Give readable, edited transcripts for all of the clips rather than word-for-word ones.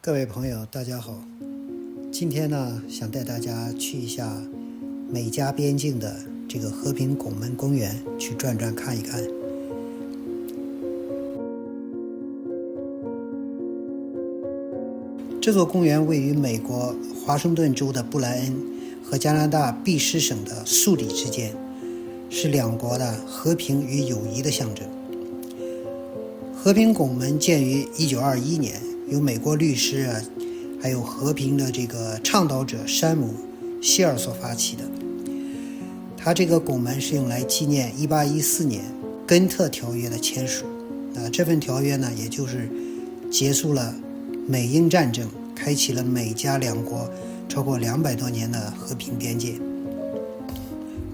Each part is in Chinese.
各位朋友，大家好。今天呢，想带大家去一下美加边境的这个和平拱门公园，去转转看一看。这座公园位于美国华盛顿州的布莱恩和加拿大毕斯省的素里之间，是两国的和平与友谊的象征。和平拱门建于1921年，由美国律师还有和平的这个倡导者山姆·希尔所发起的。他这个拱门是用来纪念1814年根特条约的签署。这份条约呢，也就是结束了美英战争，开启了美加两国超过200多年的和平边界。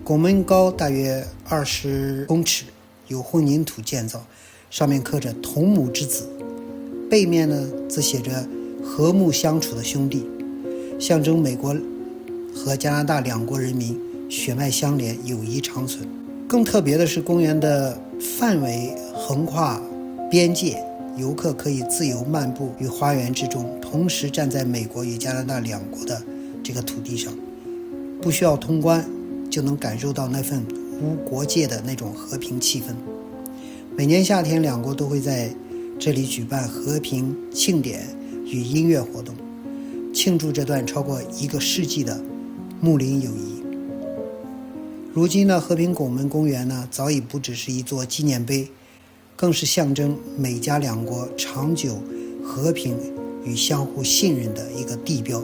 拱门高大约20公尺，由混凝土建造，上面刻着同母之子，背面呢则写着和睦相处的兄弟，象征美国和加拿大两国人民血脉相连，友谊长存。更特别的是，公园的范围横跨边界，游客可以自由漫步于花园之中，同时站在美国与加拿大两国的这个土地上，不需要通关就能感受到那份无国界的那种和平气氛。每年夏天，两国都会在这里举办和平庆典与音乐活动，庆祝这段超过1个世纪的睦邻友谊。如今呢，和平拱门公园呢，早已不只是一座纪念碑，更是象征美加两国长久和平与相互信任的一个地标。